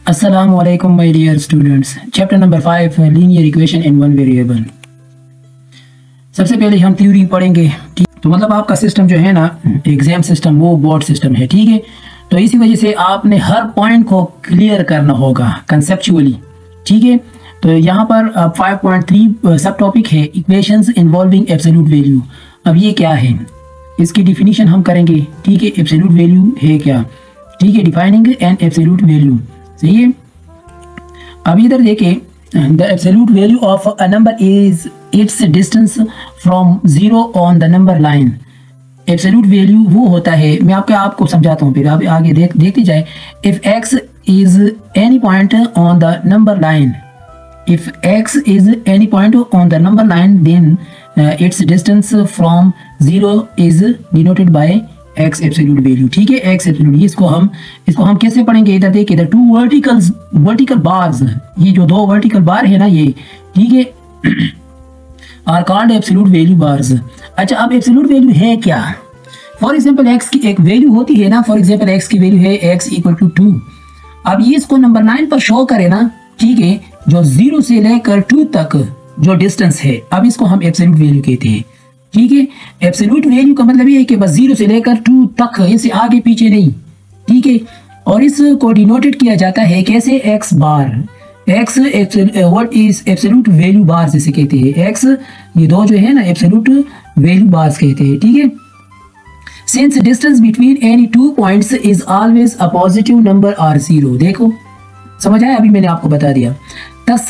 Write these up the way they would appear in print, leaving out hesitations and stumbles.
Assalamualaikum my dear students. Chapter number 5 linear equation in one variable. सबसे पहले हम theory पढ़ेंगे। तो मतलब आपका सिस्टम जो है ना, एग्जाम सिस्टम, वो बोर्ड सिस्टम है, ठीक है। तो इसी वजह से आपने हर पॉइंट को क्लियर करना होगा कंसेप्चुअली, ठीक है। तो यहाँ पर 5.3 सब टॉपिक है इक्वेशंस इन्वॉल्विंग एब्सोल्यूट वैल्यू। अब ये क्या है, इसकी डिफिनीशन हम करेंगे, ठीक है। एब्सोल्यूट वैल्यू है क्या, ठीक है। डिफाइनिंग एन एब्सोल्यूट वैल्यू, सही है। अब इधर देखें, the absolute value of a number is it's distance from zero on the number line. Absolute value वो होता है, मैं आपको समझाता हूँ, फिर आप आगे देखते जाए। If x is any point on the number line, if x is any point on the number line, then its distance from zero is denoted by x absolute value, ठीक है। एक्स एब्सोल्यूट, इसको हम कैसे पढ़ेंगे, इधर देखिए, इधर to vertical bars, ये जो दो वर्टिकल बार है ना, ये, ठीक है, are called absolute value bars. अच्छा, अब एब्सोल्यूट वैल्यू है क्या? फॉर एग्जांपल एक्स की एक वैल्यू होती है ना, फॉर एग्जांपल एक्स की वैल्यू है एक्स इक्वल टू 2। अब ये इसको नंबर 9 पर शो करे ना, ठीक है, जो 0 से लेकर 2 तक जो डिस्टेंस है, अब इसको हम एब्सोल्यूट वैल्यू कहते हैं, ठीक है। एब्सोल्यूट वैल्यू का मतलब ये है कि बस 0 से लेकर 2 तक, इससे आगे पीछे नहीं, ठीक है। और इसको डिनोटेड किया जाता है कैसे, X bar. X what is absolute value bar जिसे कहते हैं, एक्स, ये दो जो है ना एब्सोल्यूट वैल्यू बार्स कहते हैं, ठीक है। Since distance between any two points is always a positive number or 0, देखो समझ आया, अभी मैंने आपको बता दिया। Thus,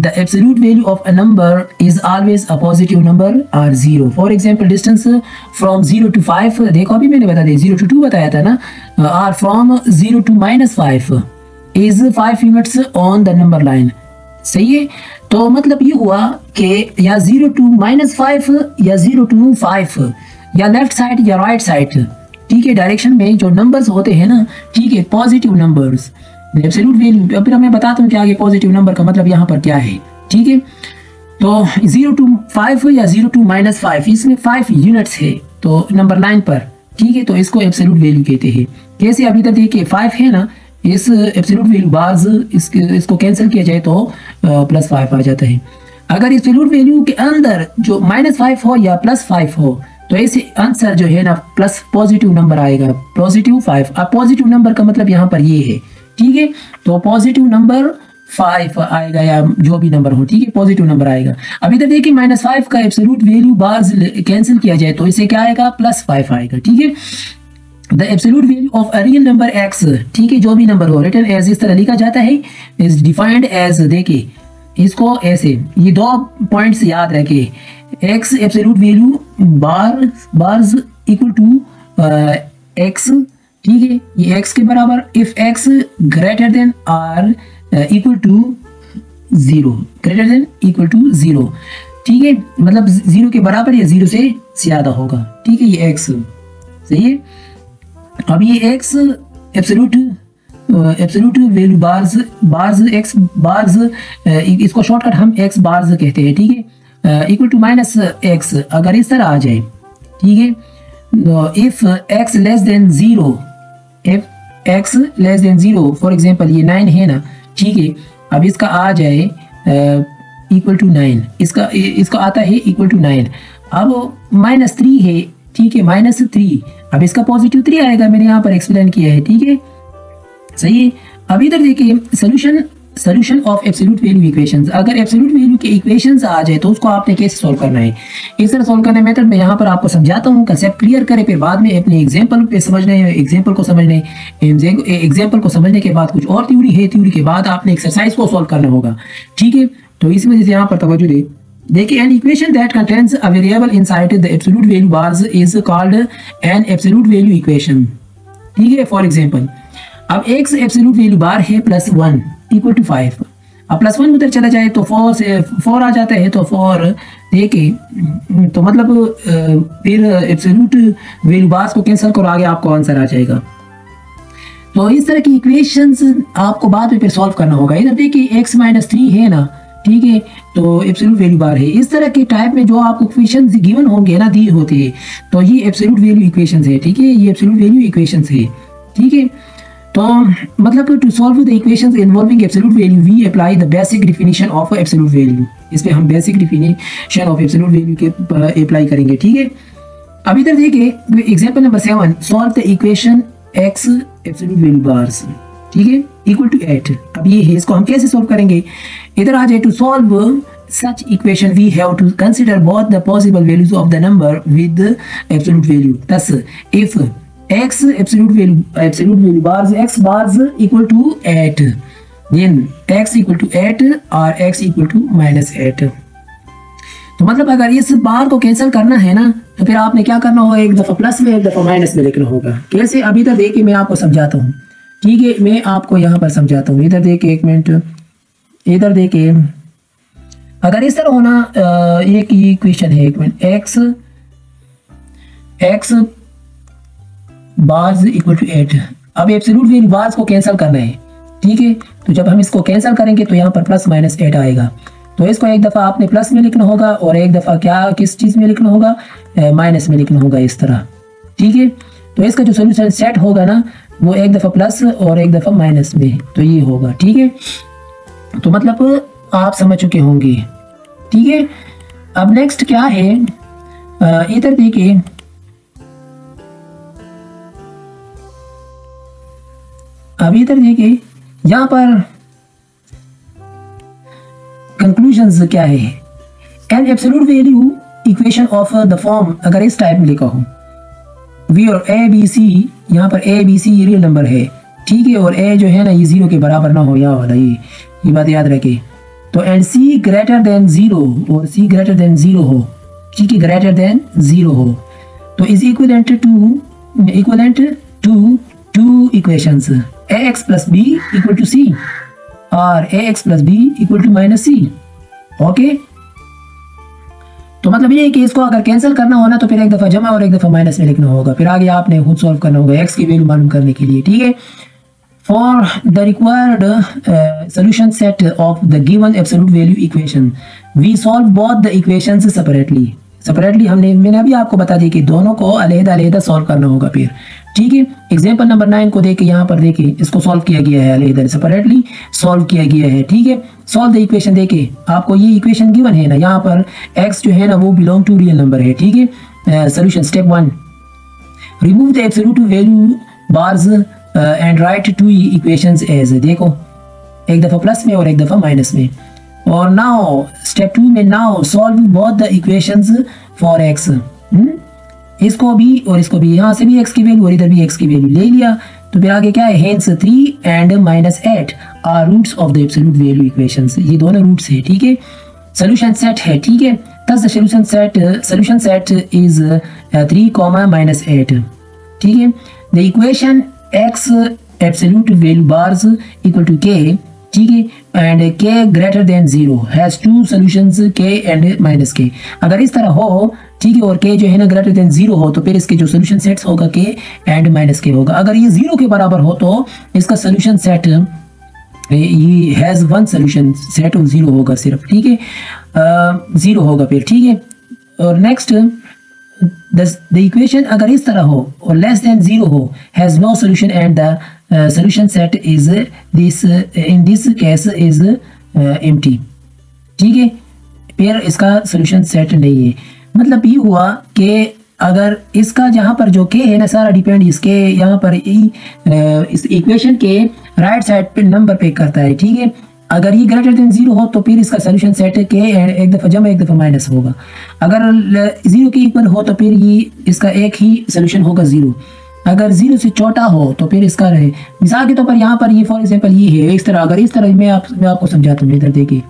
the absolute value of a number is always a positive number or 0. For example, distance from 0 to 5, देखो अभी मैंने बता दिया, 0 to 2 बताया था ना, or from 0 to -5 is 5 units on the number line, सही है। तो मतलब ये हुआ कि या 0 to -5 या 0 to 5 या लेफ्ट साइड या राइट साइड, ठीक है, डायरेक्शन में जो नंबर्स होते हैं ना, ठीक है, पॉजिटिव नंबर्स, एब्सोल्यूट वैल्यू। अब फिर मैं बताता हूँ कि आगे पॉजिटिव नंबर का मतलब यहाँ पर क्या है, ठीक है। तो 0 to 5 या 0 to -5, इसमें 5 यूनिट्स है, तो नंबर 9 पर, ठीक है, तो इसको एब्सोल्यूट वैल्यू कहते हैं। कैसे, अभी तक देखिए 5 है ना, इस एब्सोल्यूट वैल्यू बार्स, इसको कैंसिल किया जाए तो +5 आ जाता है। अगर एब्सोल्यूट वैल्यू के अंदर जो -5 हो या +5 हो, तो ऐसे आंसर जो है ना प्लस पॉजिटिव नंबर आएगा, +5। अब पॉजिटिव नंबर का मतलब यहाँ पर ये है, ठीक है। तो पॉजिटिव नंबर 5 आएगा या जो भी नंबर हो, ठीक है, पॉजिटिव नंबर आएगा। अभी तक देखिए -5 का एब्सोल्यूट वैल्यू बार्स कैंसिल किया जाए तो इसे क्या आएगा, +5 आएगा, ठीक है। The absolute value of a real number x, ठीक है, जो भी नंबर हो, रिटन एज, इस तरह लिखा जाता है, इज डिफाइंड एज, देखिए इसको ऐसे, ये दो पॉइंट्स याद रखे, x absolute value bars equal to x, ठीक है, ये x के बराबर, if x greater than or equal to 0, greater than equal to 0, ठीक है, मतलब 0 के बराबर या 0 से ज्यादा होगा, ठीक है, ये x, सही है। अब ये x absolute value bars x bars, इसको शॉर्टकट हम x बार्स कहते हैं, ठीक है, इक्वल टू -x अगर इस तरह आ जाए, ठीक है। If x less than 0, if x less than 0, for example ये 9 है ना, ठीक है, अब इसका आ जाए इक्वल टू 9, इसका आता है इक्वल टू 9। अब -3 है, ठीक है, -3, अब इसका पॉजिटिव 3 आएगा, मैंने यहाँ पर एक्सप्लेन किया है, ठीक है, सही है। अब इधर देखिए solution of absolute value equations. अगर एब्सोल्यूट वैल्यू के इक्वेशंस आ जाए तो उसको आपने कैसे सॉल्व करना है, इस तरह सॉल्व करने मेथड में यहाँ पर आपको समझाता हूँ, कंसेप्ट क्लियर करें, फिर बाद में अपने एग्जांपल पे समझने, एग्जांपल को समझने के बाद कुछ और थ्योरी है, थ्योरी के बाद आपने एक्सरसाइज को सॉल्व करना होगा, ठीक है। तो इस वजह से यहाँ पर तवज्जो दे, देखिए, an equation that contains a variable inside the absolute value bars is called an absolute value equation, ठीक है। फॉर एग्जाम्पल, अब एक्स एब्सोल्यूट वैल्यू बार है +1 इक्वल टू 5, अब +1 उधर चला जाए तो 4 आ जाता है, तो 4 देखिए, तो मतलब फिर एब्सोल्यूट वैल्यू बार्स को कैंसिल करो, आगे आपको आंसर आ जाएगा। तो इस तरह की इक्वेशंस आपको बाद में फिर सॉल्व करना होगा। इधर देखिए x -3 है ना, ठीक है, तो एब्सोल्यूट वैल्यू बार है। इस तरह के टाइप में जो आपको इक्वेशंस गिवन होंगे ना, दिए होते हैं, तो ये एब्सोल्यूट वैल्यू इक्वेशंस है, ठीक है, ये एब्सोल्यूट वैल्यू इक्वेशंस है, ठीक है। तो मतलब to solve the equations involving absolute value we apply the basic definition of absolute value. इस पे हम basic definition of absolute value के अप्लाई करेंगे, ठीक है। अब इधर देखिए example number 7, solve the equation x absolute value bars, ठीक है, इक्वल टू 8। अब ये है, इसको हम कैसे सॉल्व करेंगे? इधर आ जाए, to solve such equation we have to consider both the possible values of the number with the absolute value. Thus, if x absolute value bars x bars equal to 8, then x equal to 8 or x equal to -8. तो मतलब अगर इस बार को cancel करना है ना, तो फिर आपने क्या करना होगा? एक दफा प्लस में एक दफा माइनस में लिखना होगा। कैसे? अभी तक देखिए मैं आपको समझाता हूँ, ठीक है, मैं आपको यहाँ पर समझाता हूँ। इधर देखिए, एक मिनट, इधर देखिए, अगर इस तरह होना, एक इक्वेशन है, एक minute, x bars equal to 8। अब एब्सोल्यूट वैल्यू बार्स को कैंसिल करना है, ठीक है। तो जब हम इसको कैंसिल करेंगे तो यहाँ पर प्लस माइनस 8 आएगा। तो इसको एक दफ़ा आपने प्लस में लिखना होगा और एक दफ़ा किस चीज़ में लिखना होगा? माइनस में लिखना होगा, इस तरह, ठीक है। तो इसका जो सोल्यूशन सेट होगा ना, वो एक दफ़ा प्लस और एक दफ़ा माइनस में, तो ये होगा, ठीक है। तो मतलब आप समझ चुके होंगे, ठीक है। अब नेक्स्ट क्या है? इधर देखिए, अब इधर देखिए, यहां पर कंक्लूजन्स क्या है? An absolute value equation of the form, अगर इस टाइप में लिखा हो, वी और ए बी सी, यहाँ पर ए बी सी ये रियल नंबर है, ठीक है, और ए जो है ना ये 0 के बराबर ना हो, यहाँ वाला ये बात याद रखिए। तो एंड सी ग्रेटर देन 0, और सी ग्रेटर देन 0 हो, ठीक है, ग्रेटर देन 0 हो, तो is equivalent to two equations ax plus B equal to C और ax plus B equal to minus C. Okay, तो मतलब ये है कि इसको अगर कैंसिल करना हो ना, तो फिर एक दफा जमा और एक दफा माइनस में लिखना होगा, फिर आगे आपने खुद सॉल्व करना होगा x की वैल्यू मालूम करने के लिए, ठीक है। For the required solution set of the given absolute value equation, we solve both the equations separately. मैंने अभी आपको बता दिया कि दोनों को अलग-अलग सॉल्व करना होगा फिर, ठीक है। एग्जांपल नंबर 9 को देखिए, यहाँ पर देखिए, इसको सॉल्व किया गया है, अलग-अलग सेपरेटली सॉल्व किया गया है, ठीक है। सॉल्व द इक्वेशन, देखिए आपको ये इक्वेशन गिवन है ना, यहाँ पर x जो है ना वो बिलोंग टू रियल नंबर है, ठीक है। Solution step 1, remove the absolute value bars and write two equations as, देखो एक दफा प्लस में और एक दफा माइनस में। और नाउ स्टेप 2 में, now solve both the equations for x, इसको भी और इसको भी, यहाँ से भी x की वैल्यू और इधर भी x की वैल्यू ले लिया, तो फिर आगे क्या है? Hence 3 and -8 are roots of the absolute value equations, ये दोनों रूट्स है, ठीक है। सोल्यूशन सेट है, ठीक है। Thus the solution set is 3, -8, ठीक है। The equation x absolute value bars equal to k, ठीक है, and k greater than 0 has two solutions k and -k। अगर इस तरह हो, ठीक है, और k जो है ना ग्रेटर देन 0 हो, तो फिर इसके जो सॉल्यूशन सेट्स होगा k एंड -k होगा। अगर ये 0 के बराबर हो तो इसका सॉल्यूशन सेट ये has one solution set of 0 होगा सिर्फ, ठीक है, 0 होगा फिर, ठीक है। और नेक्स्ट द इक्वेशन अगर इस तरह हो और लेस देन 0 हो, has no solution and the solution set is this, in this case is empty, ठीक है, फिर इसका सॉल्यूशन सेट नहीं है। मतलब ये हुआ कि अगर इसका जहाँ पर जो k है ना, सारा डिपेंड इसके यहाँ पर इस इक्वेशन के राइट साइड पे नंबर पे करता है, ठीक है। अगर ये ग्रेटर देन 0 हो तो फिर इसका सॉल्यूशन सेट k एक दफ़ा जमा एक दफ़ा माइनस होगा। अगर 0 के इक्वल हो तो फिर ये इसका एक ही सॉल्यूशन होगा 0। अगर 0 से छोटा हो तो फिर इसका रहे, मिसाल के तौर पर यहाँ पर ये फॉर एग्जाम्पल ये है इस तरह। अगर इस तरह मैं आपको समझाता हूँ, इधर देखिए,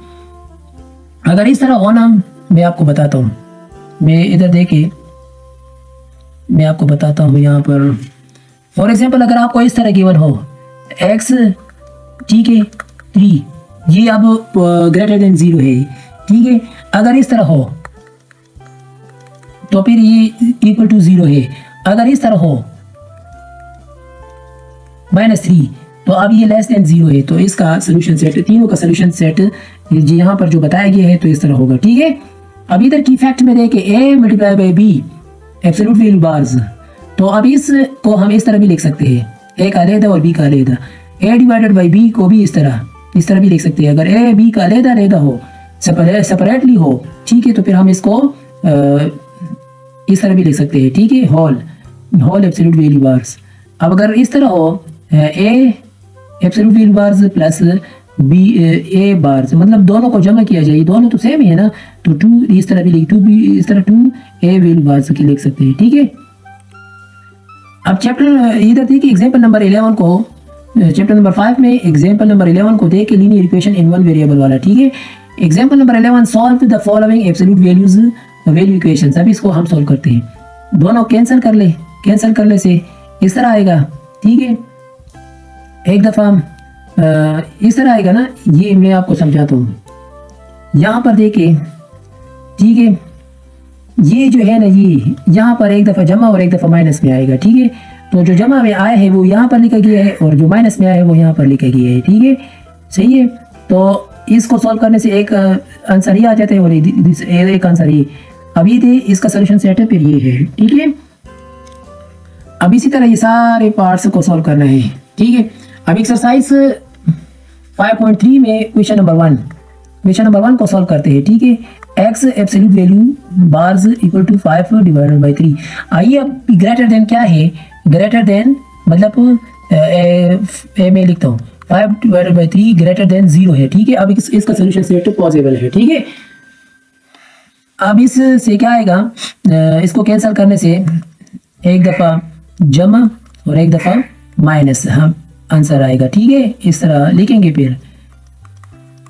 अगर इस तरह हो ना, मैं आपको बताता हूँ, मैं इधर देखिए मैं आपको बताता हूँ। यहाँ पर फॉर एग्जाम्पल अगर आपको इस तरह गिवन हो x, ठीक है, 3, ये अब ग्रेटर देन 0 है, ठीक है। अगर इस तरह हो तो फिर ये इक्वल टू 0 है। अगर इस तरह हो -3, तो अब ये लेस देन 0 है, तो इसका सोल्यूशन सेट, तीनों का सोल्यूशन सेट यहाँ पर जो बताया गया है तो इस तरह होगा, ठीक है। अब इधर की फैक्ट में देखे a multiply by b absolute value bars, तो अब इसको हम इस तरह भी लिख सकते हैं, ए का अलहदा और बी का अलहदा। ए डिवाइडेड बाई बी को भी इस तरह भी लिख सकते हैं। अगर ए बी का अलहदा अलहदा हो, सेपरेटली हो, ठीक है, तो फिर हम इसको इस तरह भी लिख सकते हैं, ठीक है, होल एब्सोल्यूट वैल्यू बार्स। अब अगर इस तरह हो A absolute value bars plus B A bars, मतलब दोनों को जमा किया जाए, दोनों तो सेम ही है ना, तो 2 इस तरह भी लिख 2 बी इस तरह 2 ए वैल्यू बार्स की लिख सकते हैं, ठीक है। अब चैप्टर इधर देखिए एग्जांपल नंबर 11 को, चैप्टर नंबर 5 में एग्जांपल नंबर 11 को देख के linear equation in one variable वाला, ठीक है। Example number 11 solve the following absolute value equations. अब इसको हम सॉल्व करते हैं, दोनों कैंसिल करने से इस तरह आएगा, ठीक है। एक दफा इस तरह आएगा ना, ये मैं आपको समझाता हूँ। यहाँ पर देखिए, ठीक है, ये जो है ना, ये यहाँ पर एक दफा जमा और एक दफा माइनस में आएगा, ठीक है। तो जो जमा में आया है वो यहाँ पर लिखा गया है और जो माइनस में आया है वो यहाँ पर लिखा गया है, ठीक है, सही है। तो इसको सॉल्व करने से एक आंसर ये आ जाता है और एक आंसर ये। अब ये थे इसका सोल्यूशन सेट है, फिर ये है, ठीक है। अब इसी तरह ये सारे पार्ट्स को सॉल्व करना है, ठीक है। अब एक्सरसाइज 5.3 में क्वेश्चन नंबर 1 को सॉल्व करते हैं, ठीक है। X absolute value bars equal to 5 divided by 3। आइए अब ग्रेटर देन क्या है, ग्रेटर देन मतलब ए में लिखता हूँ 5 डिवाइडेड बाई 3 ग्रेटर देन 0 है, ठीक है। अब इसका सोल्यूशन सेट पॉसिबल है, ठीक है। अब इससे क्या आएगा, इसको कैंसिल करने से एक दफा जमा और एक दफा माइनस हम आंसर आएगा, ठीक है। इस तरह लिखेंगे फिर,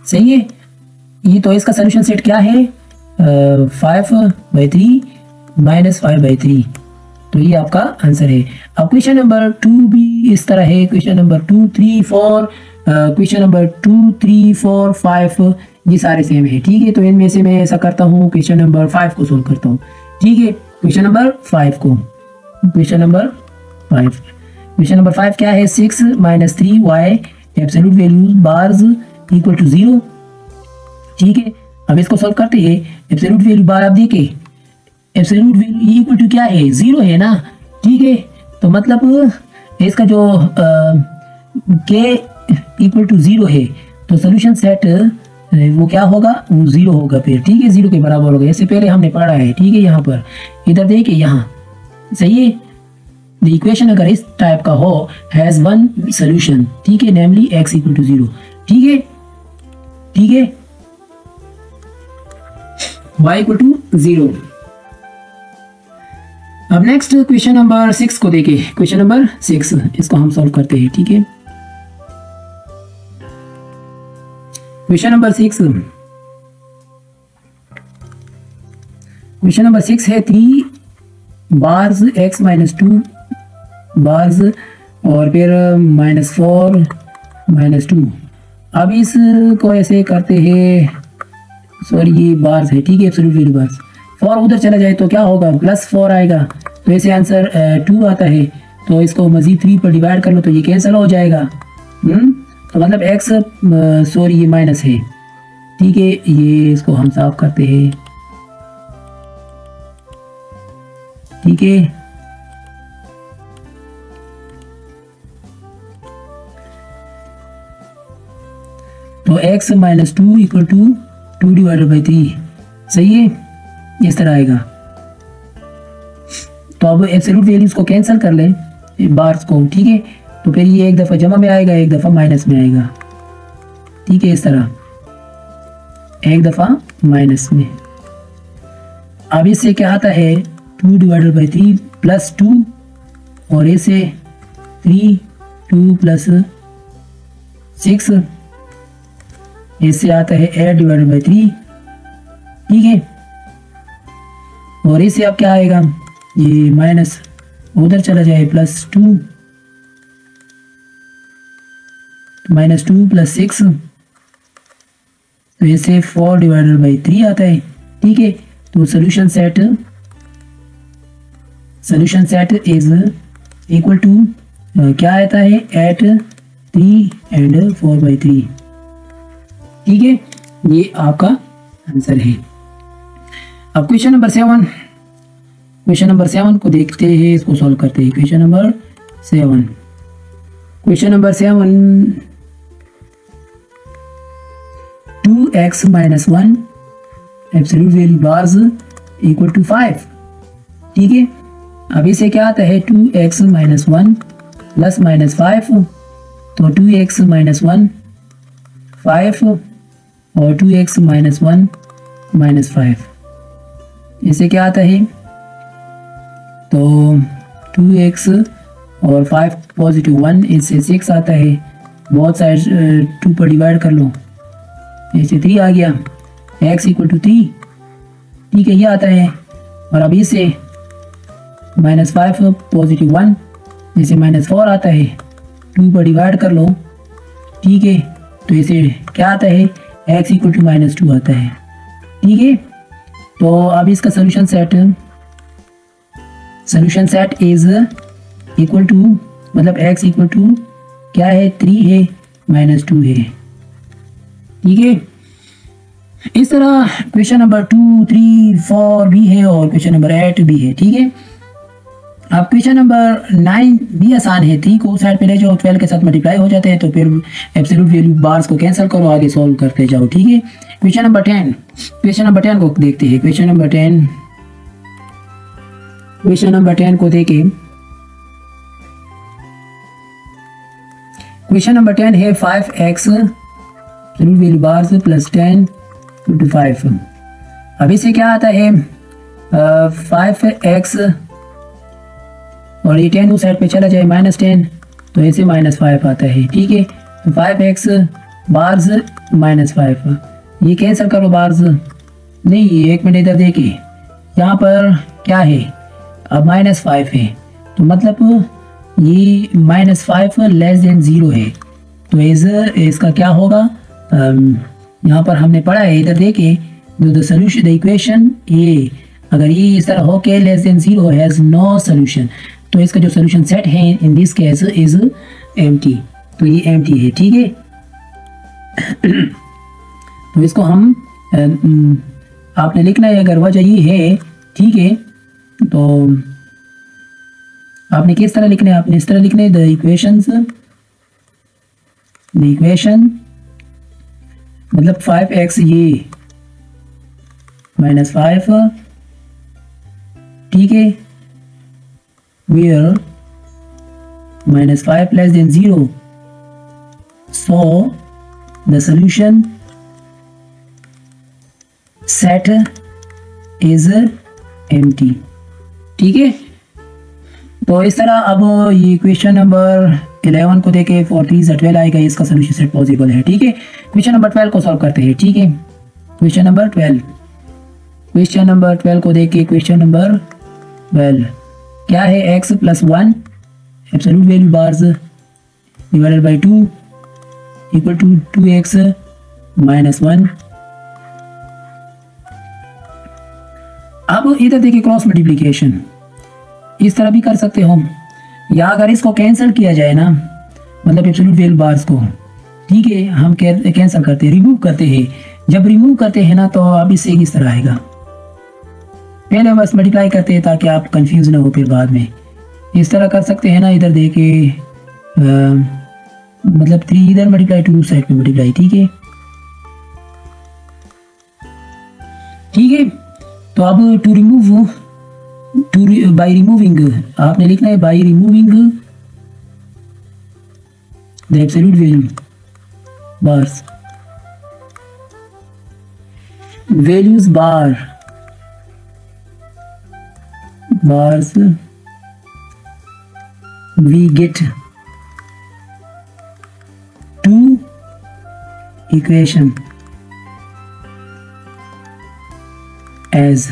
सही है। ये तो इसका सोल्यूशन सेट क्या है, 5/3 माइनस 5/3, तो ये आपका आंसर है। अब क्वेश्चन नंबर 2 भी इस तरह है, क्वेश्चन नंबर 2, 3, 4, क्वेश्चन नंबर 2, 3, 4, 5 ये सारे सेम है, ठीक है। तो इनमें से मैं ऐसा करता हूँ, क्वेश्चन नंबर 5 को सोल्व करता हूँ, ठीक है। क्वेश्चन नंबर 5 क्या है, 6 - 3y absolute value bars equal to 0, ठीक है। अब इसको सॉल्व करते हैं। एब्सोल्यूट वैल्यू बार आप देखिए, एब्सोल्यूट वैल्यू इक्वल टू क्या है, 0 है ना, ठीक है। तो मतलब इसका जो k इक्वल टू 0 है, तो सोल्यूशन सेट वो क्या होगा, वो 0 होगा फिर, ठीक है, 0 के बराबर होगा। इससे पहले हमने पढ़ा है, ठीक है। यहाँ पर इधर देखिए, यहाँ सही है। द इक्वेशन अगर इस टाइप का हो हैज वन सोल्यूशन, ठीक है, नेमली x इक्वल टू 0, ठीक है, ठीक है, y इक्वल टू 0। अब नेक्स्ट क्वेश्चन नंबर 6 को देखिए, क्वेश्चन नंबर 6 इसको हम सॉल्व करते हैं, ठीक है। क्वेश्चन नंबर 6 है 3 बार्स x - 2 बार्स और फिर -4 - 2। अब इसको ऐसे करते हैं, सॉरी ये बार्स है, ठीक है, एब्सोल्यूट वैल्यू बार्स। 4 उधर चला जाए तो क्या होगा, +4 आएगा, तो ऐसे आंसर 2 आता है। तो इसको मजीद 3 पर डिवाइड कर लो तो ये कैंसिल हो जाएगा, तो मतलब x सॉरी ये माइनस है, ठीक है। ये इसको हम साफ करते हैं, ठीक है। तो x - 2 equal to 2 divided by 3, सही है, इस तरह आएगा। तो अब एब्सोल्यूट वैल्यूज को कैंसिल कर लें, बार्स को, ठीक है। तो फिर ये एक दफ़ा जमा में आएगा, एक दफ़ा माइनस में आएगा, ठीक है, इस तरह एक दफ़ा माइनस में। अब इससे क्या आता है, 2 डिवाइडेड बाई 3 प्लस 2 और ऐसे 3 2 प्लस 6 इससे आता है 8 डिवाइडेड बाई 3, ठीक है। और इससे अब क्या आएगा, ये माइनस उधर चला जाए, +2 -2 + 6, तो इससे 4 डिवाइडेड बाई 3 आता है, ठीक है। तो solution set is equal to क्या आता है, 8, 3 एंड 4/3, ठीक है। ये आपका आंसर है। अब क्वेश्चन नंबर 7 को देखते हैं, इसको सॉल्व करते हैं। Question number 7 question number 7, 2x minus 1 absolute value bars equal to 5। ठीक है, अब इसे क्या आता है 2x minus 1 प्लस माइनस 5, तो 2x minus 1 5 और 2x minus 1 minus 5, इसे क्या आता है, तो 2x और 5 पॉजिटिव 1, इससे 6 आता है, बहुत साइड 2 पर डिवाइड कर लो, इससे 3 आ गया, x इक्वल टू 3। ठीक है, ये आता है। और अब इसे -5 पॉजिटिव 1, इसे -4 आता है, 2 पर डिवाइड कर लो। ठीक है, तो इसे क्या आता है, x इक्वल टू -2 आता है। ठीक है, तो अब इसका solution set is equal to, मतलब x इक्वल टू क्या है, 3 है, -2 है। ठीक है, इस तरह क्वेश्चन नंबर 2, 3, 4 भी है और क्वेश्चन नंबर 8 भी है। ठीक है, अब क्वेश्चन नंबर 9 भी आसान है। 3 को साइड पे ले जाओ, 12 के साथ मल्टीप्लाई हो जाते हैं, तो फिर एब्सोल्यूट वैल्यू बार्स को कैंसिल करो, आगे सॉल्व करते जाओ। ठीक है, क्वेश्चन नंबर 10 को देखते हैं। क्वेश्चन नंबर 10 को देखें। क्वेश्चन नंबर 10 है 5x absolute value bars plus 10 × 5। अब इसे क्या आता है, 5x और ये 10 उस साइड पे चला जाए -10, तो ऐसे -5 आता है। ठीक है, तो 5x बार्स -5, ये कैंसिल करो बार्स, नहीं 1 मिनट इधर देखिए, यहाँ पर क्या है, अब -5 है, तो मतलब ये -5 लेस देन 0 है, तो इसका क्या होगा, यहाँ पर हमने पढ़ा है, इधर देखिए, the solution the equation a, अगर ये इस तरह हो के less than 0 has no solution, तो इसका जो सोल्यूशन सेट है in this case is empty, तो ये एम्प्टी है। ठीक है, तो इसको हम आपने लिखना है, अगर वजह ये है। ठीक है, तो आपने किस तरह लिखना है, आपने इस तरह लिखना है, द इक्वेशन मतलब 5x ये -5, ठीक है, where -5 less than 0, so the solution set is empty। ठीक है, तो इस तरह अब ये क्वेश्चन नंबर 11 को देखे, 4 3 12 आएगा, इसका सोल्यूशन सेट पॉसिबल है। ठीक है, क्वेश्चन नंबर 12 को सॉल्व करते हैं। ठीक है, क्वेश्चन नंबर 12 को देखे। क्वेश्चन नंबर 12 क्या है, x + 1 absolute value bars divided by 2 equal to 2x - 1। अब इधर देखिए क्रॉस मल्टीप्लिकेशन, इस तरह भी कर सकते हो, या अगर इसको कैंसिल किया जाए ना, मतलब एब्सोल्यूट वैल्यू बार्स को, ठीक है, हम कैंसिल करते हैं, रिमूव करते हैं। जब रिमूव करते हैं ना, तो अब इससे किस तरह आएगा, पहले बस मल्टीप्लाई करते हैं ताकि आप कंफ्यूज ना हो फिर बाद में। इस तरह कर सकते हैं ना, इधर देके मतलब 3 इधर मल्टीप्लाई, 2 साइड पे मल्टीप्लाई। ठीक है, ठीक है, तो अब बाय रिमूविंग आपने लिखना है, by removing the absolute value bars, values bars we get 2 equation as।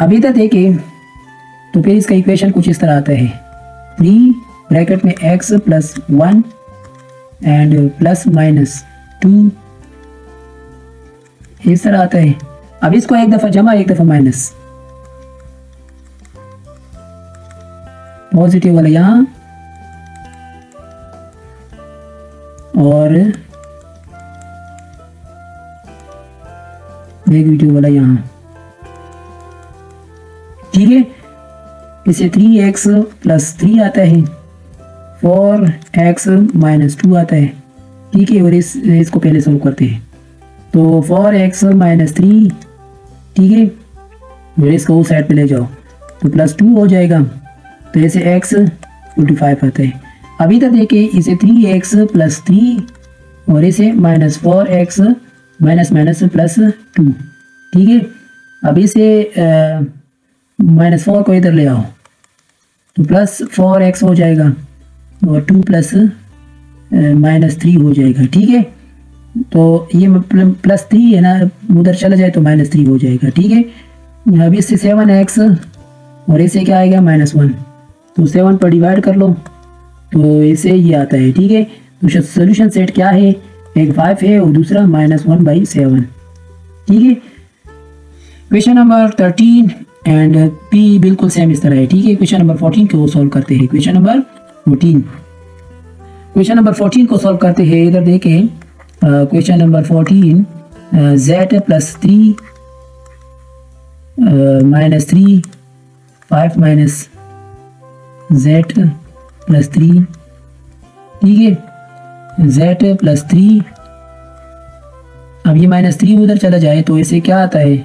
अब इधर देखें तो फिर इसका इक्वेशन कुछ इस तरह आता है, 3 ब्रैकेट में x + 1 एंड ±2, इस तरह आता है। अब इसको एक दफा जमा, एक दफा माइनस, पॉजिटिव वाला यहाँ और नेगेटिव वाला यहाँ। ठीक है, इसे 3x + 3 आता है, 4x माइनस 2 आता है, ठीक है। और इसको पहले सॉल्व करते हैं। तो 4x माइनस 3, ठीक है, और इसको उस साइड पे ले जाओ तो प्लस 2 हो जाएगा। तो ऐसे x 45 आता है। अब इधर देखिए, इसे 3x प्लस 3 और इसे minus 4x minus minus plus 2, ठीक है। अब इसे माइनस 4 को इधर ले आओ तो प्लस 4x हो जाएगा और 2 प्लस माइनस 3 हो जाएगा, ठीक है। तो ये प्लस 3 है ना, उधर चला जाए तो माइनस 3 हो जाएगा, ठीक है। अब इससे 7x और इसे क्या आएगा -1, तो 7 पर डिवाइड कर लो तो इसे ये आता है, ठीक है। तो सोल्यूशन सेट क्या है, एक 5 है और दूसरा -1/7, ठीक है। क्वेश्चन नंबर 13 एंड पी बिल्कुल सेम इस तरह है, ठीक है। क्वेश्चन नंबर 14 को सॉल्व करते हैं। क्वेश्चन नंबर 14 को सॉल्व करते हैं। इधर देखें, question number 14 z plus 3 minus 3 5 minus z plus 3, ठीक है। z प्लस 3, अब ये -3 उधर चला जाए तो इसे क्या आता है,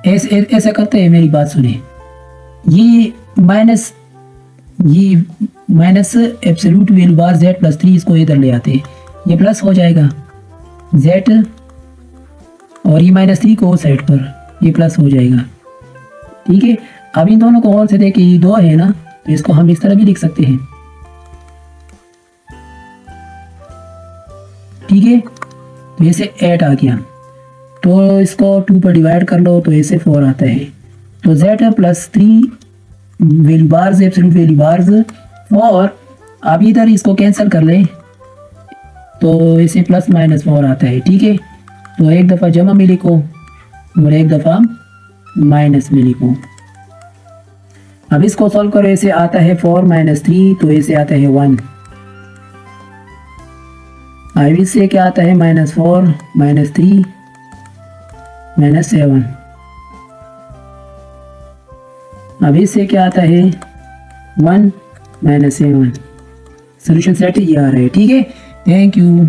ऐसा करते हैं, मेरी बात सुने। ये माइनस एब्सोल्यूट वैल्यू बार z प्लस 3 इसको इधर ले आते हैं, ये प्लस हो जाएगा z और ये -3 को साइड पर ये प्लस हो जाएगा, ठीक है। अब इन दोनों को और से देखें, ये 2 है ना, तो इसको हम इस तरह भी लिख सकते हैं, ठीक है। तो इसे 8 आ गया, तो इसको 2 पर डिवाइड कर लो तो इसे 4 आता है। तो z plus 3 value bars absolute value bars 4, अब इधर इसको कैंसिल कर ले तो इसे प्लस माइनस 4 आता है, ठीक है। तो एक दफ़ा जमा में लिखो और एक दफ़ा माइनस में लिखो। अब इसको सॉल्व करो, इसे आता है 4 माइनस 3, तो इसे आता है 1। अब इससे क्या आता है, -4 माइनस 3 -7। अब इससे क्या आता है, 1 -7। सोल्यूशन सेट ये आ रहा है, ठीक है। Thank you.